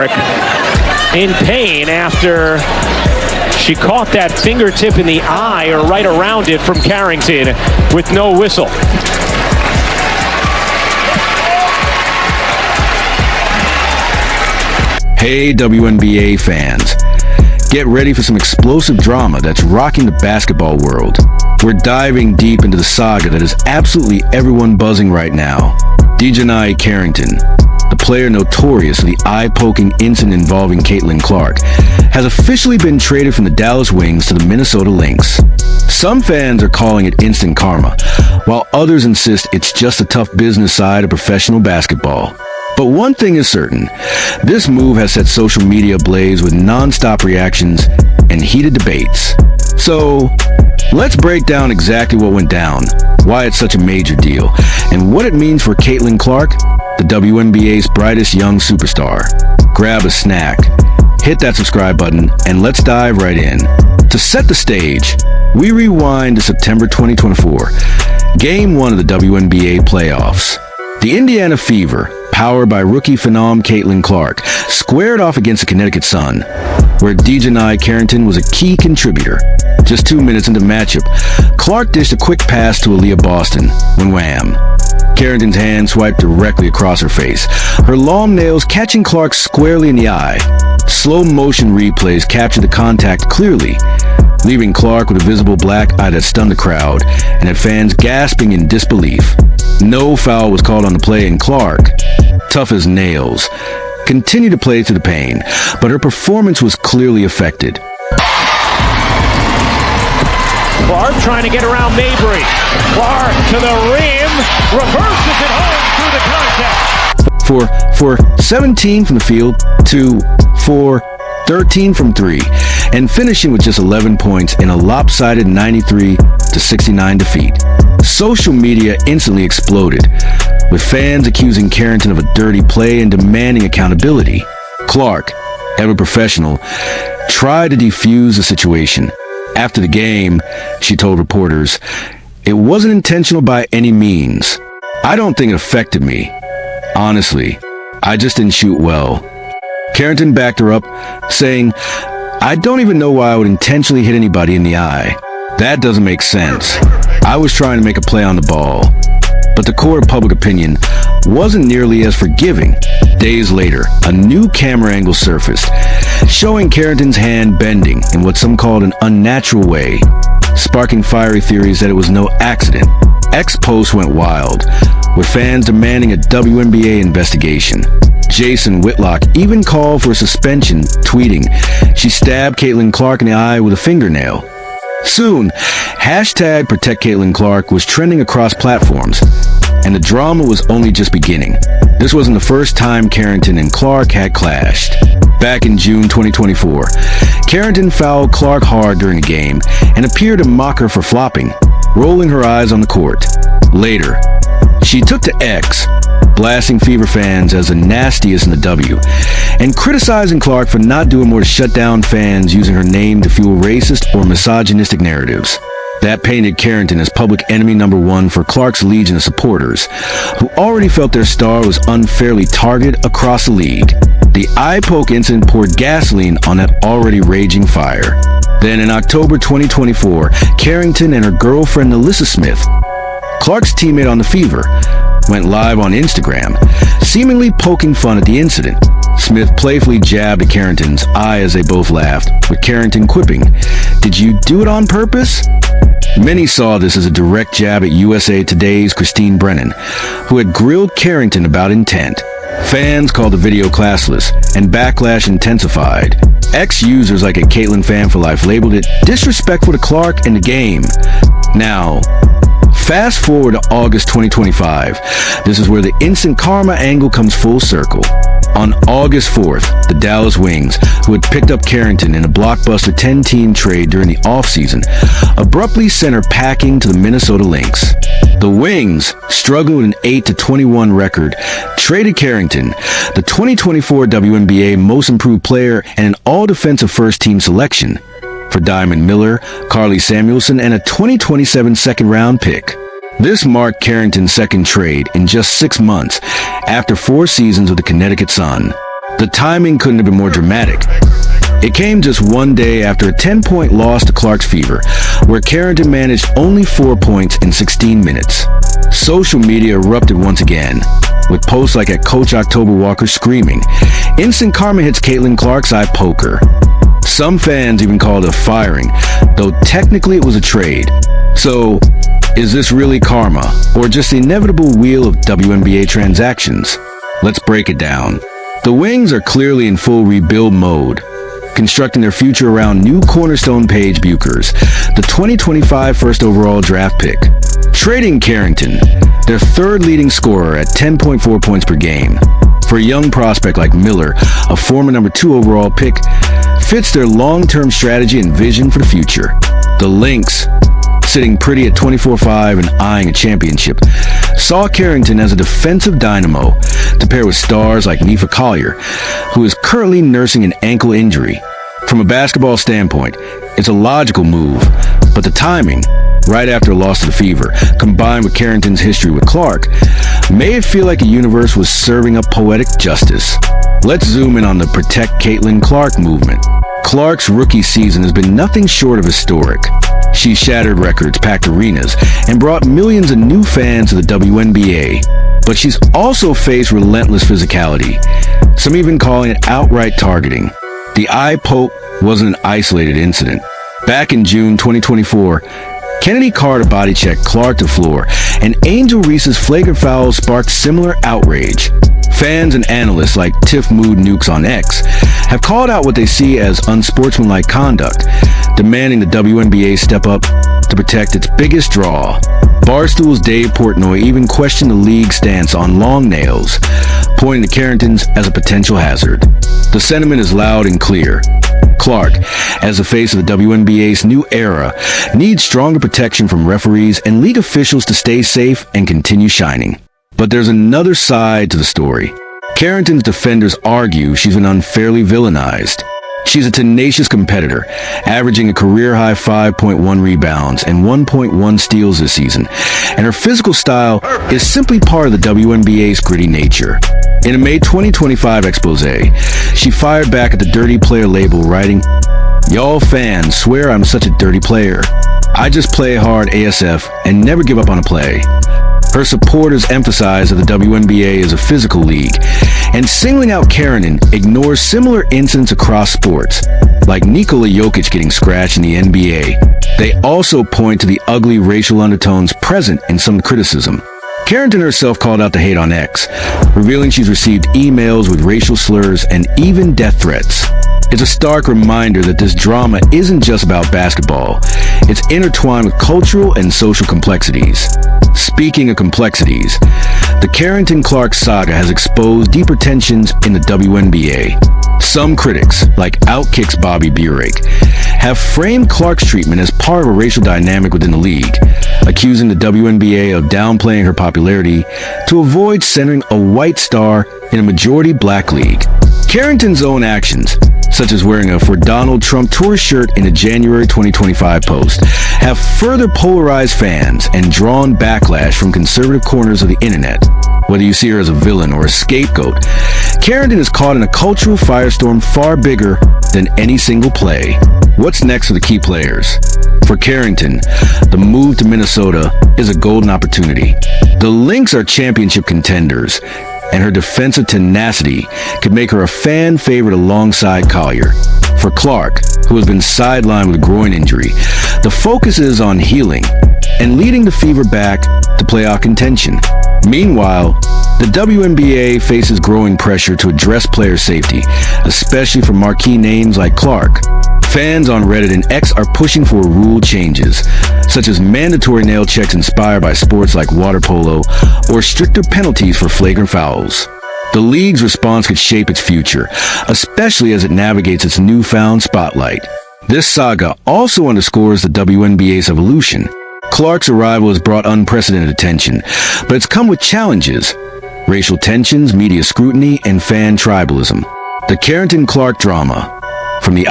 Clark in pain after she caught that fingertip in the eye or right around it from Carrington with no whistle. Hey WNBA fans, get ready for some explosive drama that's rocking the basketball world. We're diving deep into the saga that is absolutely everyone buzzing right now. DiJonai Carrington, the player notorious for the eye-poking incident involving Caitlin Clark, has officially been traded from the Dallas Wings to the Minnesota Lynx. Some fans are calling it instant karma, while others insist it's just the tough business side of professional basketball. But one thing is certain, this move has set social media ablaze with non-stop reactions and heated debates. So, let's break down exactly what went down, why it's such a major deal, and what it means for Caitlin Clark, the WNBA's brightest young superstar. Grab a snack, hit that subscribe button, and let's dive right in. To set the stage, we rewind to September 2024, Game 1 of the WNBA playoffs. The Indiana Fever, powered by rookie phenom Caitlin Clark, squared off against the Connecticut Sun, where DiJonai Carrington was a key contributor. Just 2 minutes into the matchup, Clark dished a quick pass to Aaliyah Boston, when wham! Carrington's hand swiped directly across her face, her long nails catching Clark squarely in the eye. Slow motion replays captured the contact clearly, leaving Clark with a visible black eye that stunned the crowd and had fans gasping in disbelief. No foul was called on the play, and Clark, tough as nails, continued to play through the pain, but her performance was clearly affected. Clark trying to get around Mabry. Clark to the rim, reverses it home through the contact. For 17 from the field, 13 from 3, and finishing with just 11 points in a lopsided 93-69 defeat. Social media instantly exploded, with fans accusing Carrington of a dirty play and demanding accountability. Clark, ever professional, tried to defuse the situation. After the game, she told reporters, "It wasn't intentional by any means. I don't think it affected me. Honestly, I just didn't shoot well." Carrington backed her up, saying, "I don't even know why I would intentionally hit anybody in the eye. That doesn't make sense. I was trying to make a play on the ball." But the court of public opinion wasn't nearly as forgiving. Days later, a new camera angle surfaced, showing Carrington's hand bending in what some called an unnatural way, sparking fiery theories that it was no accident. X-Post went wild, with fans demanding a WNBA investigation. Jason Whitlock even called for a suspension, tweeting, "She stabbed Caitlin Clark in the eye with a fingernail." Soon, hashtag Protect Caitlin Clark was trending across platforms, and the drama was only just beginning. This wasn't the first time Carrington and Clark had clashed. Back in June 2024, Carrington fouled Clark hard during a game and appeared to mock her for flopping, rolling her eyes on the court. Later, she took to X, blasting Fever fans as the nastiest in the W, and criticizing Clark for not doing more to shut down fans using her name to fuel racist or misogynistic narratives. That painted Carrington as public enemy number one for Clark's legion of supporters, who already felt their star was unfairly targeted across the league. The eye poke incident poured gasoline on that already raging fire. Then in October 2024, Carrington and her girlfriend Alyssa Smith, Clark's teammate on the Fever, went live on Instagram, seemingly poking fun at the incident. Smith playfully jabbed at Carrington's eye as they both laughed, with Carrington quipping, "Did you do it on purpose?" Many saw this as a direct jab at USA Today's Christine Brennan, who had grilled Carrington about intent. Fans called the video classless, and backlash intensified. Ex-users like at Caitlin Fan for Life labeled it disrespectful to Clark and the game. Now, fast forward to August 2025. This is where the instant karma angle comes full circle. On August 4th, the Dallas Wings, who had picked up Carrington in a blockbuster 10-team trade during the offseason, abruptly sent her packing to the Minnesota Lynx. The Wings, struggling with an 8-21 record, traded Carrington, the 2024 WNBA Most Improved Player and an all-defensive first-team selection, for Diamond Miller, Carly Samuelson, and a 2027 second-round pick. This marked Carrington's second trade in just 6 months, after 4 seasons with the Connecticut Sun. The timing couldn't have been more dramatic. It came just one day after a 10-point loss to Clark's Fever, where Carrington managed only 4 points in 16 minutes. Social media erupted once again, with posts like at Coach October Walker screaming, "Instant karma hits Caitlin Clark's eye poker." Some fans even called it a firing, though technically it was a trade. So, is this really karma, or just the inevitable wheel of WNBA transactions? Let's break it down. The Wings are clearly in full rebuild mode, constructing their future around new cornerstone Paige Buchers, the 2025 first overall draft pick. Trading Carrington, their third leading scorer at 10.4 points per game, for a young prospect like Miller, a former number 2 overall pick, fits their long-term strategy and vision for the future. The Lynx, sitting pretty at 24-5 and eyeing a championship, saw Carrington as a defensive dynamo to pair with stars like Nifa Collier, who is currently nursing an ankle injury. From a basketball standpoint, it's a logical move, but the timing, right after a loss to the Fever, combined with Carrington's history with Clark, made it feel like the universe was serving up poetic justice. Let's zoom in on the Protect Caitlin Clark movement. Clark's rookie season has been nothing short of historic. She shattered records, packed arenas, and brought millions of new fans to the WNBA. But she's also faced relentless physicality, some even calling it outright targeting. The eye poke wasn't an isolated incident. Back in June 2024, Kennedy Carter body-checked Clark to the floor, and Angel Reese's flagrant foul sparked similar outrage. Fans and analysts like Tiff Mood Nukes on X have called out what they see as unsportsmanlike conduct, demanding the WNBA step up to protect its biggest draw. Barstool's Dave Portnoy even questioned the league's stance on long nails, pointing to Carrington's as a potential hazard. The sentiment is loud and clear. Clark, as the face of the WNBA's new era, needs stronger protection from referees and league officials to stay safe and continue shining. But there's another side to the story. Carrington's defenders argue she's been unfairly villainized. She's a tenacious competitor, averaging a career-high 5.1 rebounds and 1.1 steals this season, and her physical style is simply part of the WNBA's gritty nature. In a May 2025 expose, she fired back at the dirty player label, writing, "Y'all fans swear I'm such a dirty player. I just play hard ASF and never give up on a play." Her supporters emphasize that the WNBA is a physical league, and singling out Carrington ignores similar incidents across sports, like Nikola Jokic getting scratched in the NBA. They also point to the ugly racial undertones present in some criticism. Carrington herself called out the hate on X, revealing she's received emails with racial slurs and even death threats. It's a stark reminder that this drama isn't just about basketball. It's intertwined with cultural and social complexities. Speaking of complexities, the Carrington-Clark saga has exposed deeper tensions in the WNBA. Some critics, like Outkick's Bobby Burek, have framed Clark's treatment as part of a racial dynamic within the league, accusing the WNBA of downplaying her popularity to avoid centering a white star in a majority black league. Carrington's own actions, such as wearing a For Donald Trump tour shirt in a January 2025 post, have further polarized fans and drawn backlash from conservative corners of the internet. Whether you see her as a villain or a scapegoat, Carrington is caught in a cultural firestorm far bigger than any single play. What's next for the key players? For Carrington, the move to Minnesota is a golden opportunity. The Lynx are championship contenders, and her defensive tenacity could make her a fan favorite alongside Collier. For Clark, who has been sidelined with a groin injury, the focus is on healing and leading the Fever back to playoff contention. Meanwhile, the WNBA faces growing pressure to address player safety, especially from marquee names like Clark. Fans on Reddit and X are pushing for rule changes, such as mandatory nail checks inspired by sports like water polo, or stricter penalties for flagrant fouls. The league's response could shape its future, especially as it navigates its newfound spotlight. This saga also underscores the WNBA's evolution. Clark's arrival has brought unprecedented attention, but it's come with challenges: racial tensions, media scrutiny, and fan tribalism. The Carrington-Clark drama, from the